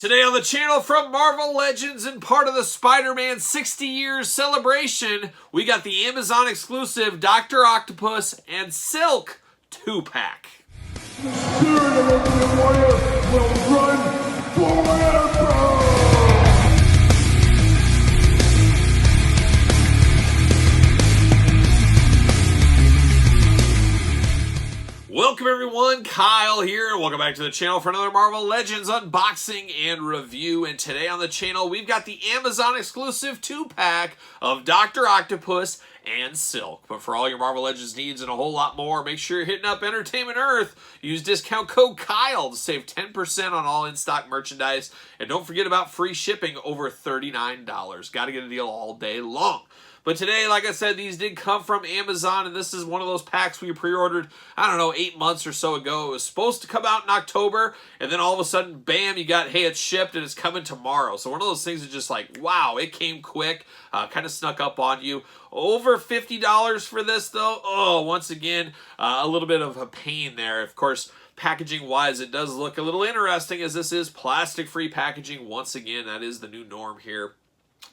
Today on the channel from Marvel Legends and part of the Spider-Man 60 years celebration, we got the Amazon exclusive Dr. Octopus and Silk 2-pack. The spirit of Ultimate Warrior will run forever! Welcome everyone, Kyle here, and welcome back to the channel for another Marvel Legends unboxing and review. And today on the channel, we've got the Amazon exclusive 2-pack of Dr. Octopus and Silk. But for all your Marvel Legends needs and a whole lot more, make sure you're hitting up Entertainment Earth. Use discount code Kyle to save 10% on all in-stock merchandise. And don't forget about free shipping over $39. Got to get a deal all day long. But today, like I said, these did come from Amazon, and this is one of those packs we pre-ordered, I don't know, 8 months or so ago. It was supposed to come out in October, and then all of a sudden, bam, you got, hey, it's shipped, and it's coming tomorrow. So one of those things is just like, wow, it came quick, kind of snuck up on you. Over $50 for this, though. Oh, once again, a little bit of a pain there. Of course, packaging-wise, it does look a little interesting, as this is plastic-free packaging. Once again, that is the new norm here.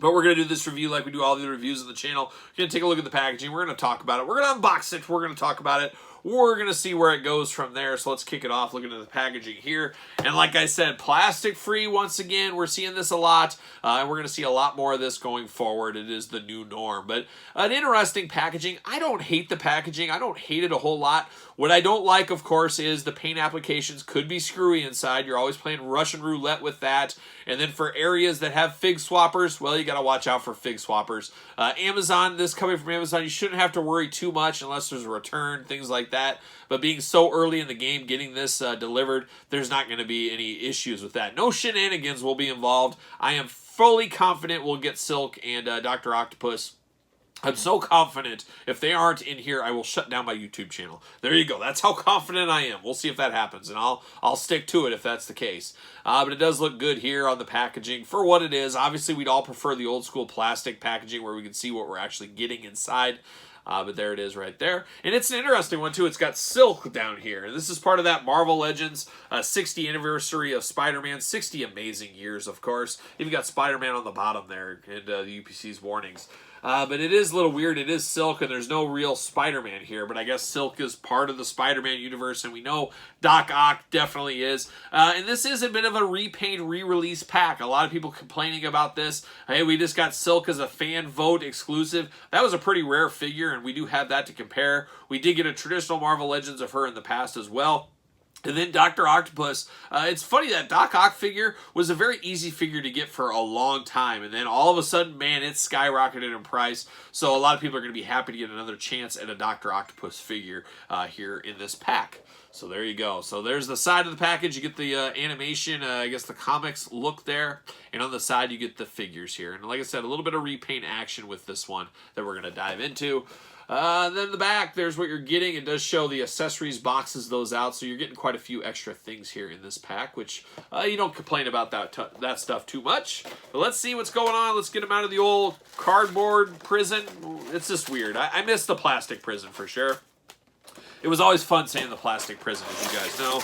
But we're going to do this review like we do all the reviews on the channel. We're going to take a look at the packaging. We're going to talk about it. We're going to unbox it. We're going to talk about it. We're going to see where it goes from there. So let's kick it off looking at the packaging here. And like I said, plastic-free once again. We're seeing this a lot. And we're going to see a lot more of this going forward. It is the new norm. But an interesting packaging. I don't hate the packaging. I don't hate it a whole lot. What I don't like, of course, is the paint applications could be screwy inside. You're always playing Russian roulette with that. And then for areas that have fig swappers, well, you got to watch out for fig swappers. Amazon, this coming from Amazon, you shouldn't have to worry too much unless there's a return, things like that. But being so early in the game, getting this delivered, there's not going to be any issues with that. No shenanigans will be involved. I am fully confident we'll get Silk and Dr. Octopus. I'm so confident if they aren't in here, I will shut down my YouTube channel. There you go. That's how confident I am. We'll see if that happens, and I'll stick to it if that's the case. But it does look good here on the packaging for what it is. Obviously, we'd all prefer the old school plastic packaging where we can see what we're actually getting inside. But there it is right there. And it's an interesting one, too. It's got Silk down here. And this is part of that Marvel Legends 60th anniversary of Spider-Man. 60 amazing years, of course. You've got Spider-Man on the bottom there and the UPC's warnings. But it is a little weird. It is Silk, and there's no real Spider-Man here. But I guess Silk is part of the Spider-Man universe, and we know Doc Ock definitely is. And this is a bit of a repaint, re-release pack. A lot of people complaining about this. Hey, we just got Silk as a fan vote exclusive. That was a pretty rare figure, and we do have that to compare. We did get a traditional Marvel Legends of her in the past as well. And then Dr. Octopus, it's funny that Doc Ock figure was a very easy figure to get for a long time. And then all of a sudden, man, it skyrocketed in price. So a lot of people are going to be happy to get another chance at a Dr. Octopus figure here in this pack. So there you go. So there's the side of the package. You get the animation, I guess the comics look there. And on the side, you get the figures here. And like I said, a little bit of repaint action with this one that we're going to dive into. Then the back, there's what you're getting. It does show the accessories boxes those out, so you're getting quite a few extra things here in this pack, which you don't complain about that stuff too much. But let's see what's going on. Let's get them out of the old cardboard prison. It's just weird. I miss the plastic prison for sure. It was always fun saying the plastic prison, as you guys know.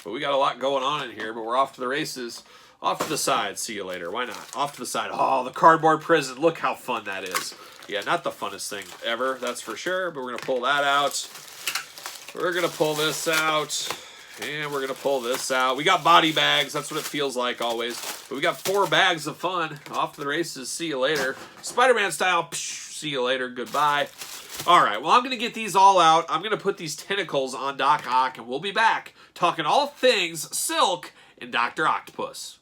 But we got a lot going on in here, but we're off to the races. Off to the side. See you later. Why not? Off to the side. Oh, the cardboard prison. Look how fun that is. Yeah, not the funnest thing ever, that's for sure. But we're going to pull that out. We're going to pull this out. And we're going to pull this out. We got body bags. That's what it feels like always. But we got 4 bags of fun. Off to the races. See you later. Spider-Man style. Psh, see you later. Goodbye. All right, well, I'm going to get these all out. I'm going to put these tentacles on Doc Ock, and we'll be back talking all things Silk and Dr. Octopus.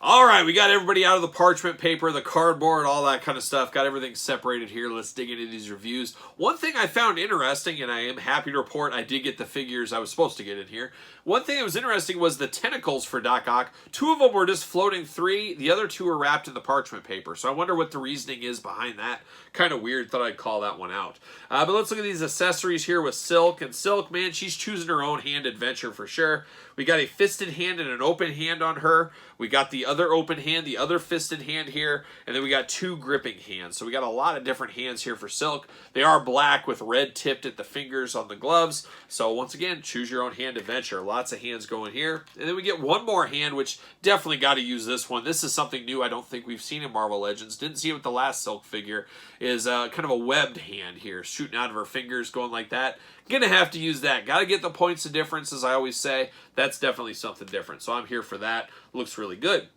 All right, we got everybody out of the parchment paper, the cardboard, all that kind of stuff. Got everything separated here. Let's dig into these reviews. One thing I found interesting, and I am happy to report I did get the figures I was supposed to get in here. One thing that was interesting was the tentacles for Doc Ock. 2 of them were just floating 3. The other 2 were wrapped in the parchment paper. So I wonder what the reasoning is behind that. Kind of weird. Thought I'd call that one out. But let's look at these accessories here with Silk. And Silk, man, she's choosing her own hand adventure for sure. We got a fisted hand and an open hand on her. We got the other open hand, the other fisted hand here, and then we got 2 gripping hands. So we got a lot of different hands here for Silk. They are black with red tipped at the fingers on the gloves. So once again, choose your own hand adventure. Lots of hands going here. And then we get one more hand, which definitely got to use this one. This is something new I don't think we've seen in Marvel Legends. Didn't see it with the last Silk figure. Is kind of a webbed hand here, shooting out of her fingers, going like that. Gonna have to use that. Gotta get the points of difference, as I always say. That's definitely something different. So I'm here for that. Looks really good.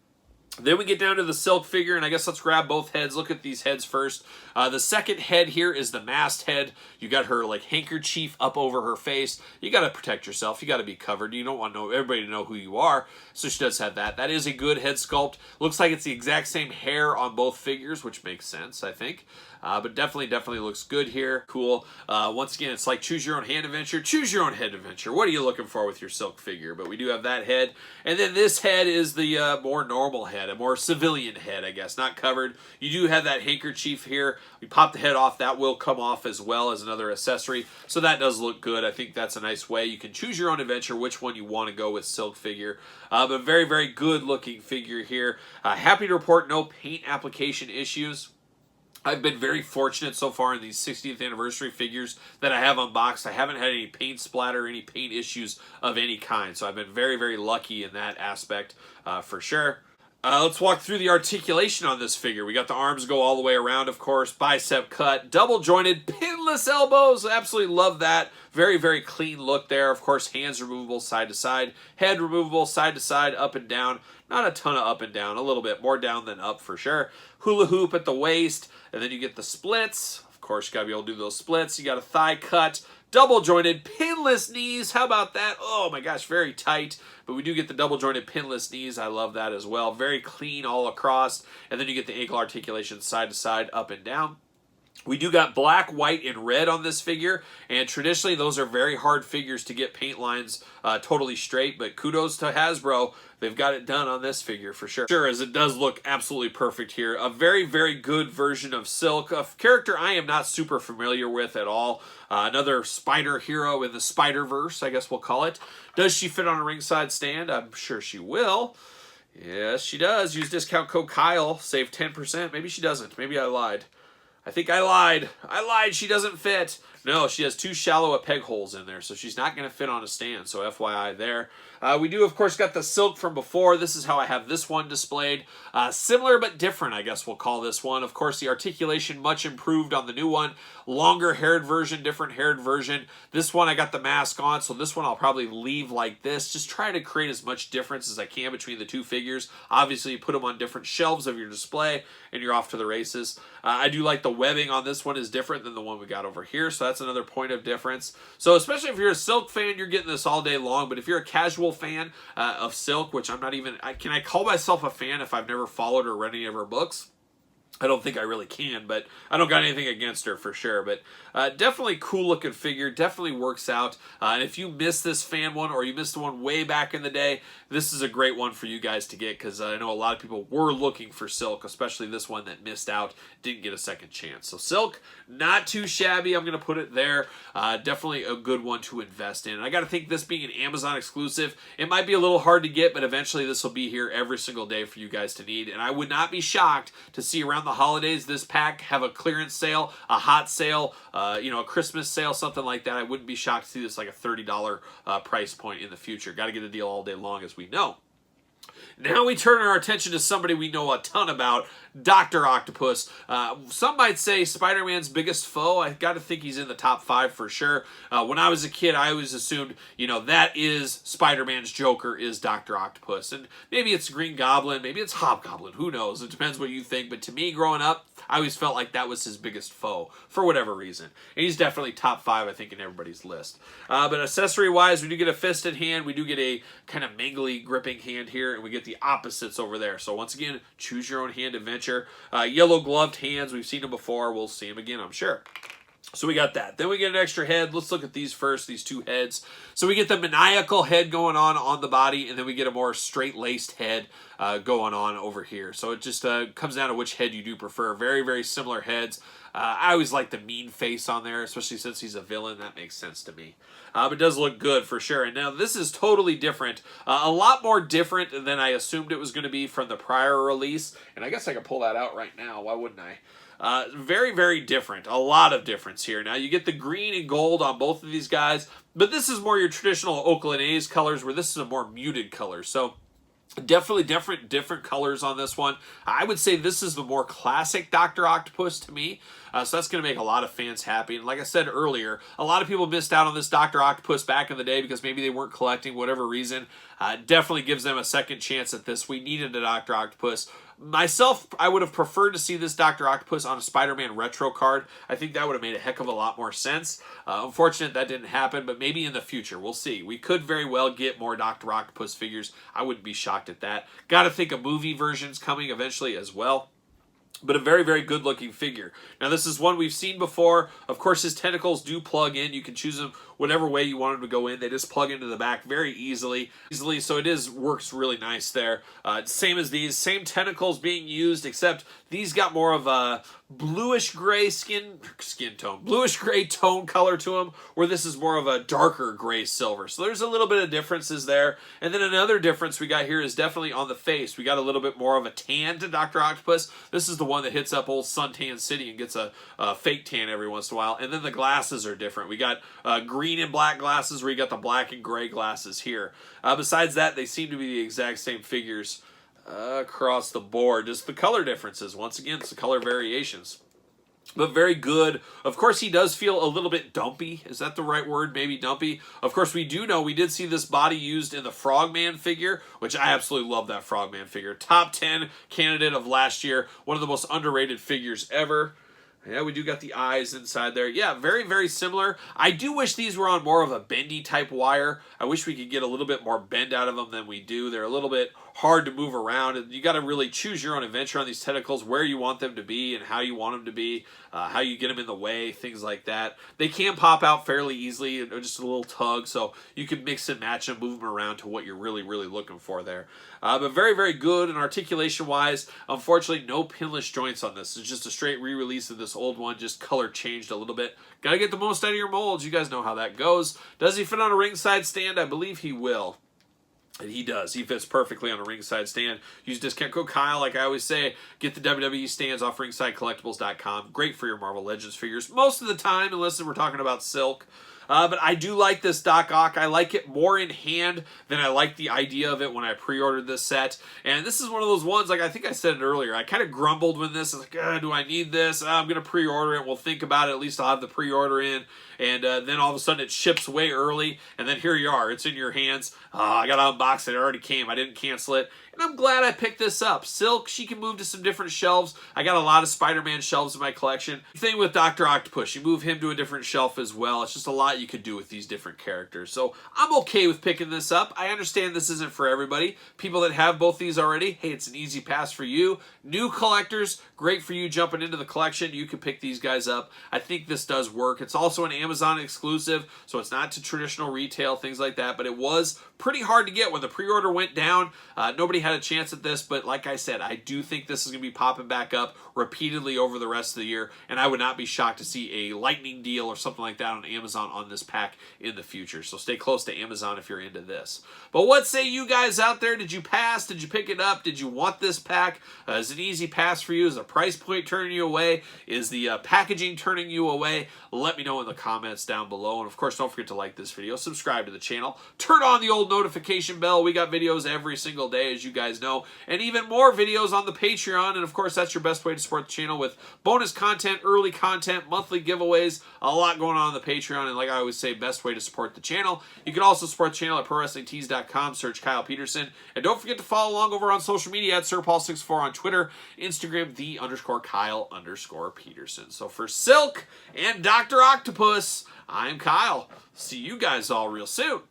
Then we get down to the Silk figure, and I guess let's grab both heads. Look at these heads first. The second head here is the masked head. You got her like handkerchief up over her face. You got to protect yourself. You got to be covered. You don't want everybody to know who you are. So she does have that. That is a good head sculpt. Looks like it's the exact same hair on both figures, which makes sense, I think. But definitely looks good here. Cool. Once again, it's like choose your own hand adventure. Choose your own head adventure. What are you looking for with your Silk figure? But we do have that head. And then this head is the more normal head, a more civilian head, I guess, not covered. You do have that handkerchief here. We pop the head off. That will come off as well as another accessory. So that does look good. I think that's a nice way. You can choose your own adventure, which one you want to go with Silk figure. But very good looking figure here. Happy to report no paint application issues. I've been very fortunate so far in these 60th anniversary figures that I have unboxed. I haven't had any paint splatter, any paint issues of any kind. So I've been very lucky in that aspect for sure. Let's walk through the articulation on this figure. We got the arms go all the way around, of course, bicep cut, double jointed, pinless elbows. Absolutely love that. Very clean look there. Of course, hands removable side to side, head removable side to side, up and down. Not a ton of up and down, a little bit more down than up for sure. Hula hoop at the waist, and then you get the splits. Of course, you gotta be able to do those splits. You got a thigh cut, double jointed, pinless knees. How about that? Oh my gosh, very tight. But we do get the double jointed, pinless knees. I love that as well. Very clean all across. And then you get the ankle articulation side to side, up and down. We do got black, white, and red on this figure, and traditionally those are very hard figures to get paint lines totally straight, but kudos to Hasbro. They've got it done on this figure for sure. Sure, as it does look absolutely perfect here. A very good version of Silk, a character I am not super familiar with at all. Another spider hero in the Spider-Verse, I guess we'll call it. Does she fit on a ringside stand? I'm sure she will. Yes, she does. Use discount code Kyle, save 10%. Maybe she doesn't. Maybe I lied. I think I lied. She doesn't fit. No, she has 2 shallow peg holes in there, so she's not going to fit on a stand, so FYI there. We do, of course, got the Silk from before. This is how I have this one displayed. Similar but different, I guess we'll call this one. Of course, the articulation much improved on the new one. Longer haired version, different haired version. This one I got the mask on, so this one I'll probably leave like this. Just try to create as much difference as I can between the 2 figures. Obviously, you put them on different shelves of your display, and you're off to the races. I do like the webbing on this one is different than the one we got over here, so that's another point of difference. So especially if you're a Silk fan, you're getting this all day long, but if you're a casual fan of Silk, which I'm not even, can I call myself a fan if I've never followed or read any of her books? I don't think I really can, but I don't got anything against her for sure. But definitely cool looking figure, definitely works out. And if you missed this fan one or you missed the one way back in the day, this is a great one for you guys to get because I know a lot of people were looking for Silk, especially this one that missed out, didn't get a second chance. So Silk, not too shabby. I'm going to put it there. Definitely a good one to invest in. And I got to think this being an Amazon exclusive, it might be a little hard to get, but eventually this will be here every single day for you guys to need. And I would not be shocked to see around the holidays this pack have a clearance sale, a hot sale, a Christmas sale, something like that. I wouldn't be shocked to see this like a $30 price point in the future. Got to get a deal all day long, as we know. Now we turn our attention to somebody we know a ton about, Dr. Octopus. Some might say Spider-Man's biggest foe. I got to think he's in the top 5 for sure. When I was a kid, I always assumed, that is Spider-Man's Joker is Dr. Octopus. And maybe it's Green Goblin, maybe it's Hobgoblin, who knows? It depends what you think. But to me, growing up, I always felt like that was his biggest foe for whatever reason. And he's definitely top 5, I think, in everybody's list. But accessory-wise, we do get a fisted hand. We do get a kind of mangly gripping hand here, and we get the opposites over there. So once again, choose your own hand adventure. Yellow gloved hands. We've seen them before. We'll see them again, I'm sure. So we got that. Then we get an extra head. Let's look at these first, these two heads. So we get the maniacal head going on the body, and then we get a more straight-laced head going on over here. So it just comes down to which head you do prefer. Very, very similar heads. I always like the mean face on there, especially since he's a villain. That makes sense to me. But it does look good for sure. And now this is totally different. A lot more different than I assumed it was going to be from the prior release. And I guess I can pull that out right now. Why wouldn't I? Very, very different. A lot of difference here. Now, you get the green and gold on both of these guys, but this is more your traditional Oakland A's colors, where this is a more muted color. So, definitely different colors on this one. I would say this is the more classic Dr. Octopus to me. So that's going to make a lot of fans happy. And like I said earlier, a lot of people missed out on this Dr. Octopus back in the day because maybe they weren't collecting, whatever reason. Definitely gives them a second chance at this. We needed a Dr. Octopus. Myself, I would have preferred to see this Dr. Octopus on a Spider-Man retro card. I think that would have made a heck of a lot more sense. Unfortunate that didn't happen, but maybe in the future. We'll see. We could very well get more Dr. Octopus figures. I wouldn't be shocked at that. Got to think a movie version's coming eventually as well. But a very, very good-looking figure. Now, this is one we've seen before. Of course, his tentacles do plug in. You can choose them whatever way you want them to go in. They just plug into the back very easily. So it works really nice there. Same as these. Same tentacles being used, except these got more of a bluish-gray skin tone. Bluish-gray tone color to them, where this is more of a darker gray silver. So there's a little bit of differences there. And then another difference we got here is definitely on the face. We got a little bit more of a tan to Dr. Octopus. This is the one that hits up old Suntan City and gets a fake tan every once in a while. And then the glasses are different. We got green and black glasses, where you got the black and gray glasses here. Besides that, they seem to be the exact same figures across the board. Just the color differences. Once again, it's the color variations. But very good. Of course, he does feel a little bit dumpy. Is that the right word? Maybe dumpy. Of course, we do know we did see this body used in the Frogman figure, which I absolutely love that Frogman figure. Top 10 candidate of last year. One of the most underrated figures ever. Yeah, we do got the eyes inside there. Yeah, very, very similar. I do wish these were on more of a bendy type wire. I wish we could get a little bit more bend out of them than we do. They're a little bit hard to move around, and you got to really choose your own adventure on these tentacles, where you want them to be and how you want them to be, how you get them in the way, things like that. They can pop out fairly easily, just a little tug, so you can mix and match them, move them around to what you're really, really looking for there. But very, very good, and articulation-wise, unfortunately, no pinless joints on this. It's just a straight re-release of this old one, just color changed a little bit. Got to get the most out of your molds. You guys know how that goes. Does he fit on a ringside stand? I believe he will. And he does. He fits perfectly on a ringside stand. Use discount code Kyle, like I always say. Get the WWE stands off ringsidecollectibles.com. Great for your Marvel Legends figures most of the time, unless we're talking about Silk. But I do like this Doc Ock. I like it more in hand than I like the idea of it when I pre-ordered this set. And this is one of those ones, like I think I said it earlier, I kind of grumbled when this. I was like, do I need this? I'm going to pre-order it. We'll think about it. At least I'll have the pre-order in. And then all of a sudden it ships way early. And then here you are. It's in your hands. I got to unbox it. It already came. I didn't cancel it. And I'm glad I picked this up. Silk, she can move to some different shelves. I got a lot of Spider-Man shelves in my collection. Thing with Dr. Octopus, you move him to a different shelf as well. It's just a lot you could do with these different characters. So I'm okay with picking this up. I understand this isn't for everybody. People that have both these already, hey, it's an easy pass for you. New collectors, great for you jumping into the collection. You can pick these guys up. I think this does work. It's also an Amazon exclusive, so it's not to traditional retail, things like that, but it was pretty hard to get when the pre-order went down. Nobody had a chance at this, but like I said, I do think this is going to be popping back up repeatedly over the rest of the year, and I would not be shocked to see a lightning deal or something like that on Amazon on this pack in the future. So stay close to Amazon if you're into this. But what say you guys out there? Did you pass? Did you pick it up? Did you want this pack? Is it an easy pass for you? Is the price point turning you away? Is the packaging turning you away? Let me know in the comments down below. And of course, don't forget to like this video, subscribe to the channel, turn on the old notification bell. We got videos every single day, as you guys know, and even more videos on the Patreon. And of course, that's your best way to support the channel, with bonus content, early content, monthly giveaways, a lot going on the Patreon. And like I always say, best way to support the channel. You can also support the channel at ProWrestlingTees.com, search Kyle Peterson. And don't forget to follow along over on social media at SirPaul64 on Twitter, Instagram, _Kyle_Peterson. So for Silk and Dr. Octopus, I'm Kyle. See you guys all real soon.